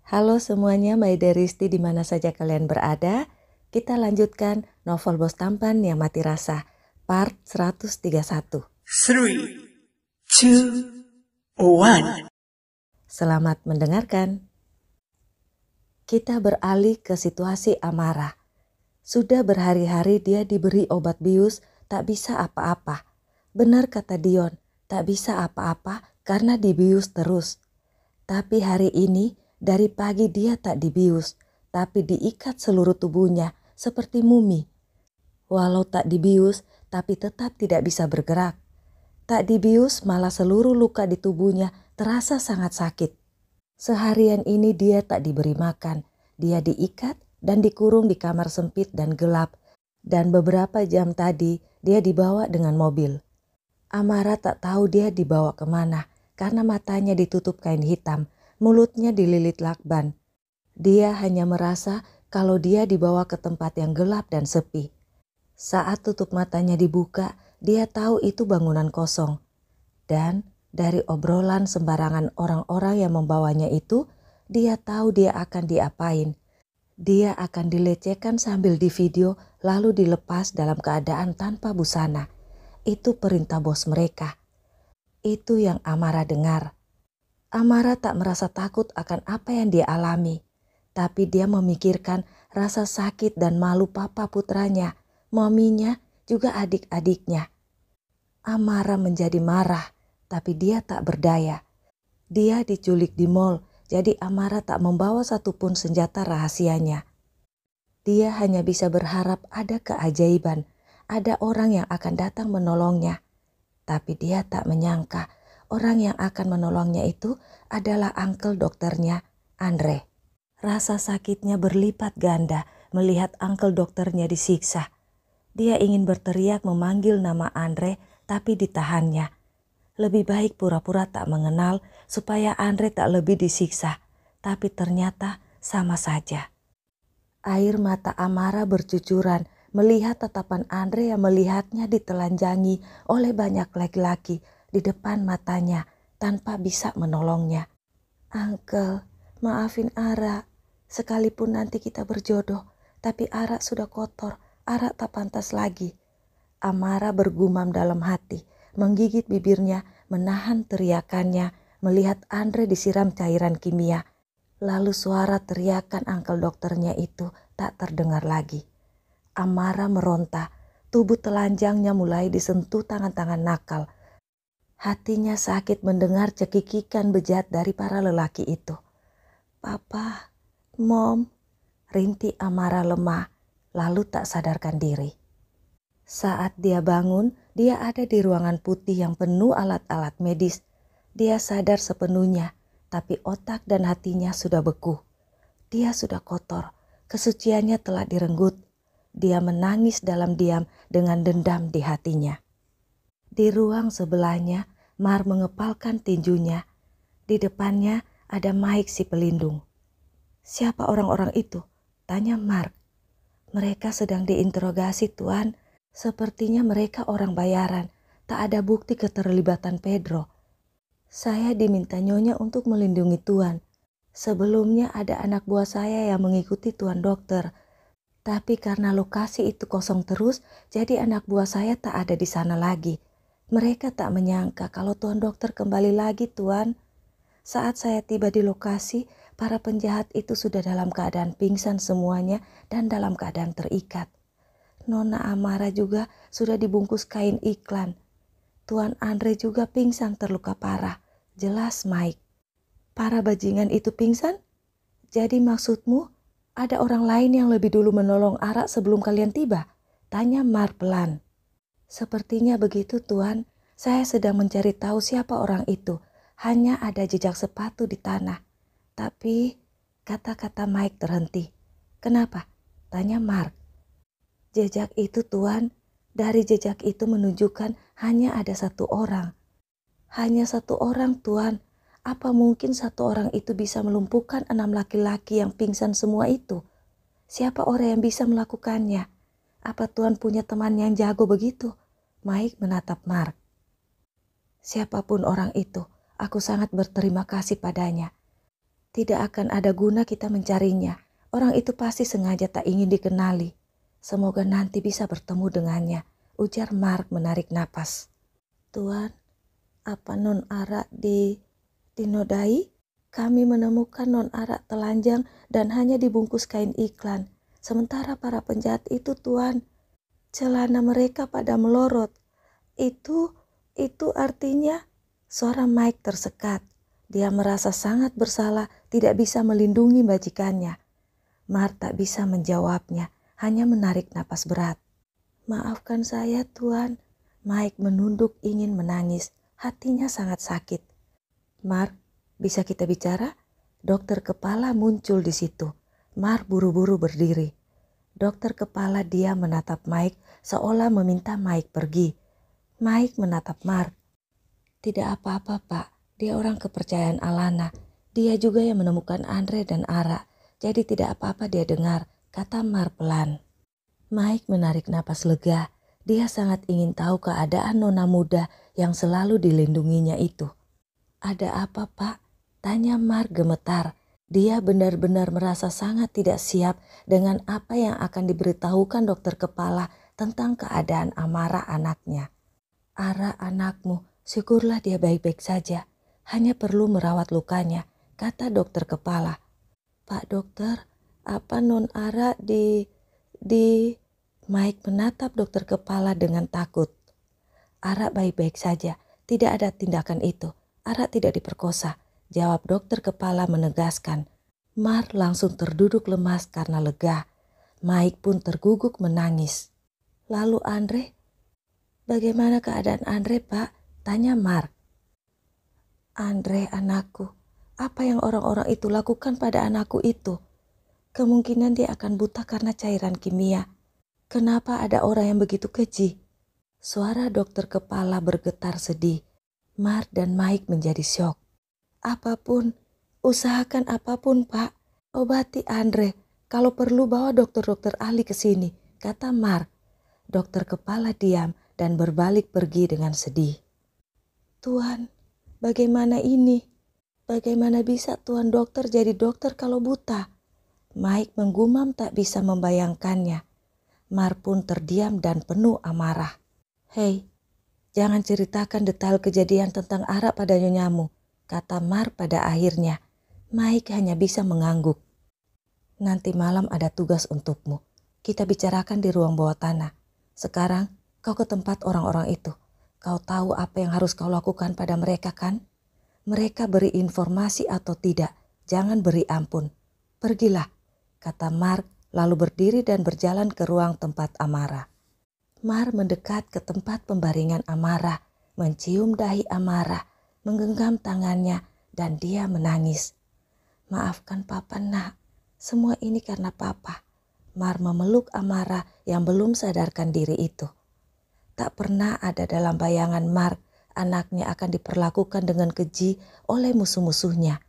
Halo semuanya, Maideristi di mana saja kalian berada. Kita lanjutkan novel Bos Tampan yang Mati Rasa, part 131. 3, 2, 1. Selamat mendengarkan. Kita beralih ke situasi Amara. Sudah berhari-hari dia diberi obat bius, tak bisa apa-apa. Benar kata Dion, tak bisa apa-apa karena dibius terus. Tapi hari ini dari pagi dia tak dibius, tapi diikat seluruh tubuhnya seperti mumi. Walau tak dibius, tapi tetap tidak bisa bergerak. Tak dibius malah seluruh luka di tubuhnya terasa sangat sakit. Seharian ini dia tak diberi makan, dia diikat dan dikurung di kamar sempit dan gelap. Dan beberapa jam tadi dia dibawa dengan mobil. Amara tak tahu dia dibawa kemana karena matanya ditutup kain hitam, mulutnya dililit lakban. Dia hanya merasa kalau dia dibawa ke tempat yang gelap dan sepi. Saat tutup matanya dibuka, dia tahu itu bangunan kosong. Dan dari obrolan sembarangan orang-orang yang membawanya itu, dia tahu dia akan diapain. Dia akan dilecehkan sambil divideo lalu dilepas dalam keadaan tanpa busana. Itu perintah bos mereka. Itu yang Amara dengar. Amara tak merasa takut akan apa yang dia alami. Tapi dia memikirkan rasa sakit dan malu papa putranya, maminya, juga adik-adiknya. Amara menjadi marah, tapi dia tak berdaya. Dia diculik di mall, jadi Amara tak membawa satupun senjata rahasianya. Dia hanya bisa berharap ada keajaiban, ada orang yang akan datang menolongnya. Tapi dia tak menyangka orang yang akan menolongnya itu adalah uncle dokternya, Andre. Rasa sakitnya berlipat ganda melihat uncle dokternya disiksa. Dia ingin berteriak memanggil nama Andre tapi ditahannya. Lebih baik pura-pura tak mengenal supaya Andre tak lebih disiksa. Tapi ternyata sama saja. Air mata Amara bercucuran melihat tatapan Andre yang melihatnya ditelanjangi oleh banyak laki-laki di depan matanya tanpa bisa menolongnya. Uncle, maafin Ara. Sekalipun nanti kita berjodoh, tapi Ara sudah kotor. Ara tak pantas lagi. Amara bergumam dalam hati, menggigit bibirnya, menahan teriakannya, melihat Andre disiram cairan kimia. Lalu suara teriakan uncle dokternya itu tak terdengar lagi. Amara meronta, tubuh telanjangnya mulai disentuh tangan-tangan nakal. Hatinya sakit mendengar cekikikan bejat dari para lelaki itu. Papa, Mom, rintik Amara lemah, lalu tak sadarkan diri. Saat dia bangun, dia ada di ruangan putih yang penuh alat-alat medis. Dia sadar sepenuhnya. Tapi otak dan hatinya sudah beku. Dia sudah kotor, kesuciannya telah direnggut. Dia menangis dalam diam dengan dendam di hatinya. Di ruang sebelahnya, Mar mengepalkan tinjunya. Di depannya ada Mike si pelindung. Siapa orang-orang itu? Tanya Mark. Mereka sedang diinterogasi, Tuan. Sepertinya mereka orang bayaran. Tak ada bukti keterlibatan Pedro. Saya diminta Nyonya untuk melindungi Tuan. Sebelumnya ada anak buah saya yang mengikuti Tuan Dokter. Tapi karena lokasi itu kosong terus, jadi anak buah saya tak ada di sana lagi. Mereka tak menyangka kalau Tuan Dokter kembali lagi, Tuan. Saat saya tiba di lokasi, para penjahat itu sudah dalam keadaan pingsan semuanya dan dalam keadaan terikat. Nona Amara juga sudah dibungkus kain iklan. Tuan Andre juga pingsan terluka parah. Jelas Mike. Para bajingan itu pingsan? Jadi maksudmu ada orang lain yang lebih dulu menolong Ara sebelum kalian tiba? Tanya Mar pelan. Sepertinya begitu Tuan. Saya sedang mencari tahu siapa orang itu. Hanya ada jejak sepatu di tanah. Tapi kata-kata Mike terhenti. Kenapa? Tanya Mark. Jejak itu Tuan. Dari jejak itu menunjukkan hanya ada satu orang. Hanya satu orang, Tuan. Apa mungkin satu orang itu bisa melumpuhkan 6 laki-laki yang pingsan semua itu? Siapa orang yang bisa melakukannya? Apa Tuan punya teman yang jago begitu? Mike menatap Mark. Siapapun orang itu, aku sangat berterima kasih padanya. Tidak akan ada guna kita mencarinya. Orang itu pasti sengaja tak ingin dikenali. Semoga nanti bisa bertemu dengannya, ujar Mark menarik napas. Tuan, apa Non Ara dinodai? Kami menemukan Non Ara telanjang dan hanya dibungkus kain iklan. Sementara para penjahat itu, Tuan, celana mereka pada melorot. Itu artinya suara Mike tersekat. Dia merasa sangat bersalah tidak bisa melindungi majikannya. Mark tak bisa menjawabnya, hanya menarik napas berat. Maafkan saya, Tuan. Mike menunduk ingin menangis. Hatinya sangat sakit. Mark, bisa kita bicara? Dokter kepala muncul di situ. Mark buru-buru berdiri. Dokter kepala diam menatap Mike seolah meminta Mike pergi. Mike menatap Mark. Tidak apa-apa, Pak. Dia orang kepercayaan Alana. Dia juga yang menemukan Andre dan Ara. Jadi tidak apa-apa dia dengar, kata Mark pelan. Mike menarik napas lega. Dia sangat ingin tahu keadaan nona muda yang selalu dilindunginya itu. Ada apa, Pak? Tanya Mark gemetar. Dia benar-benar merasa sangat tidak siap dengan apa yang akan diberitahukan dokter kepala tentang keadaan Amara anaknya. Ara anakmu, syukurlah dia baik-baik saja. Hanya perlu merawat lukanya, kata dokter kepala. Pak dokter, apa Non Ara Mike menatap dokter kepala dengan takut. Ara baik-baik saja, tidak ada tindakan itu. Ara tidak diperkosa, jawab dokter kepala menegaskan. Mark langsung terduduk lemas karena lega. Mike pun terguguk menangis. Lalu Andre? Bagaimana keadaan Andre, Pak? Tanya Mark. Andre anakku, apa yang orang-orang itu lakukan pada anakku itu? Kemungkinan dia akan buta karena cairan kimia. Kenapa ada orang yang begitu keji? Suara dokter kepala bergetar sedih. Mark dan Mike menjadi syok. Apapun, usahakan apapun, Pak. Obati Andre. Kalau perlu bawa dokter-dokter ahli ke sini, kata Mark. Dokter kepala diam dan berbalik pergi dengan sedih. Tuan, bagaimana ini? Bagaimana bisa Tuan dokter jadi dokter kalau buta? Mike menggumam tak bisa membayangkannya. Mark pun terdiam dan penuh amarah. Hei, jangan ceritakan detail kejadian tentang Ara pada nyonyamu, kata Mark pada akhirnya. Mike hanya bisa mengangguk. Nanti malam ada tugas untukmu. Kita bicarakan di ruang bawah tanah. Sekarang kau ke tempat orang-orang itu. Kau tahu apa yang harus kau lakukan pada mereka kan? Mereka beri informasi atau tidak, jangan beri ampun. Pergilah, kata Mark lalu berdiri dan berjalan ke ruang tempat Amara. Mark mendekat ke tempat pembaringan Amara, mencium dahi Amara, menggenggam tangannya dan dia menangis. Maafkan Papa nak, semua ini karena Papa. Mark memeluk Amara yang belum sadarkan diri itu. Tak pernah ada dalam bayangan Mark anaknya akan diperlakukan dengan keji oleh musuh-musuhnya.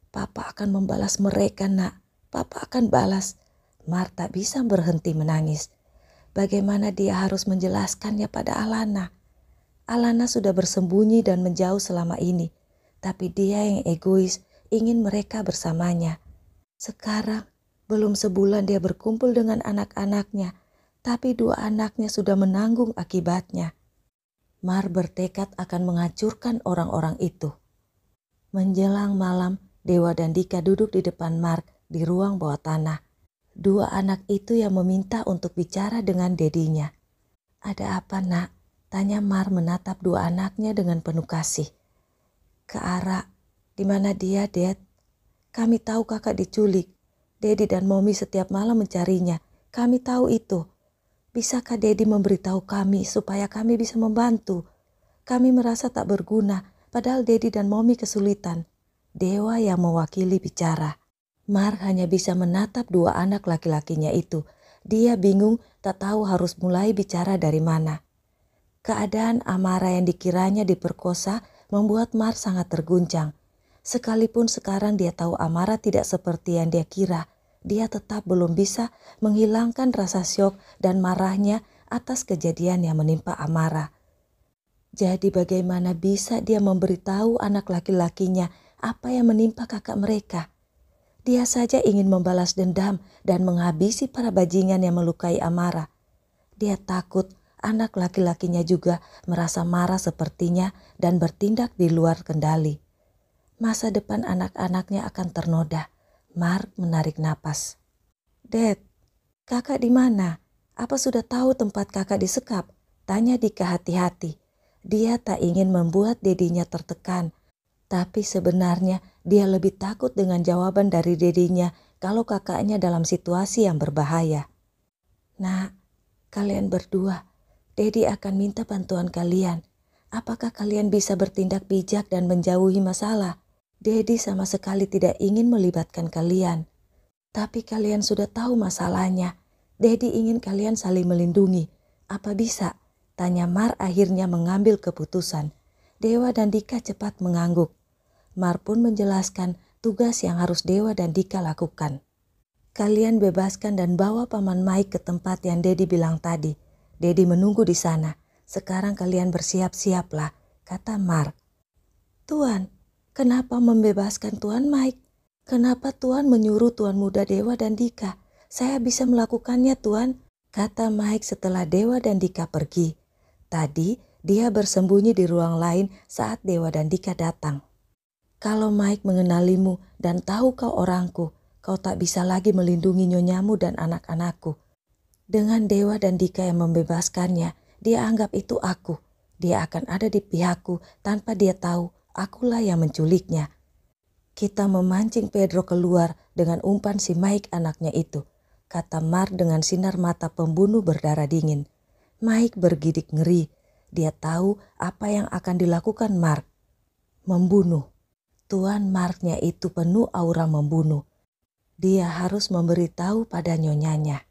Papa akan membalas mereka nak, Papa akan balas. Mark tak bisa berhenti menangis. Bagaimana dia harus menjelaskannya pada Alana? Alana sudah bersembunyi dan menjauh selama ini, tapi dia yang egois ingin mereka bersamanya. Sekarang belum sebulan dia berkumpul dengan anak-anaknya, tapi dua anaknya sudah menanggung akibatnya. Mark bertekad akan menghancurkan orang-orang itu. Menjelang malam, Dewa dan Dika duduk di depan Mark di ruang bawah tanah. Dua anak itu yang meminta untuk bicara dengan dedinya. Ada apa nak? Tanya Mark menatap dua anaknya dengan penuh kasih. Ke Ara, di mana dia, Dad? Kami tahu kakak diculik. Dedi dan Mommy setiap malam mencarinya. Kami tahu itu. Bisakah Dedi memberitahu kami supaya kami bisa membantu? Kami merasa tak berguna, padahal Dedi dan Mommy kesulitan. Dewa yang mewakili bicara. Mark hanya bisa menatap dua anak laki-lakinya itu. Dia bingung tak tahu harus mulai bicara dari mana. Keadaan Amara yang dikiranya diperkosa membuat Mark sangat terguncang. Sekalipun sekarang dia tahu Amara tidak seperti yang dia kira, dia tetap belum bisa menghilangkan rasa syok dan marahnya atas kejadian yang menimpa Amara. Jadi bagaimana bisa dia memberitahu anak laki-lakinya apa yang menimpa kakak mereka. Dia saja ingin membalas dendam dan menghabisi para bajingan yang melukai Amara. Dia takut anak laki-lakinya juga merasa marah sepertinya dan bertindak di luar kendali. Masa depan anak-anaknya akan ternoda. Mark menarik napas. "Dad, kakak di mana? Apa sudah tahu tempat kakak disekap?" tanya Dika hati-hati. Dia tak ingin membuat dedinya tertekan. Tapi sebenarnya dia lebih takut dengan jawaban dari dedinya kalau kakaknya dalam situasi yang berbahaya. "Nak, kalian berdua, Dedi akan minta bantuan kalian. Apakah kalian bisa bertindak bijak dan menjauhi masalah? Dedi sama sekali tidak ingin melibatkan kalian. Tapi kalian sudah tahu masalahnya. Dedi ingin kalian saling melindungi. Apa bisa?" tanya Mar akhirnya mengambil keputusan. Dewa dan Dika cepat mengangguk. Mar pun menjelaskan tugas yang harus Dewa dan Dika lakukan. "Kalian bebaskan dan bawa Paman Mike ke tempat yang Dedi bilang tadi. Dedi menunggu di sana. Sekarang kalian bersiap-siaplah," kata Mar. "Tuan, kenapa membebaskan Tuan Mike? Kenapa Tuan menyuruh Tuan Muda Dewa dan Dika? Saya bisa melakukannya, Tuan," kata Mike setelah Dewa dan Dika pergi. Tadi dia bersembunyi di ruang lain saat Dewa dan Dika datang. "Kalau Mike mengenalimu dan tahu kau orangku, kau tak bisa lagi melindungi nyonyamu dan anak-anakku. Dengan Dewa dan Dika yang membebaskannya, dia anggap itu aku. Dia akan ada di pihakku tanpa dia tahu akulah yang menculiknya." "Kita memancing Pedro keluar dengan umpan si Mike anaknya itu," kata Mar dengan sinar mata pembunuh berdarah dingin. Mike bergidik ngeri. Dia tahu apa yang akan dilakukan Mark. Membunuh. Tuan Marknya itu penuh aura membunuh. Dia harus memberitahu pada nyonyanya.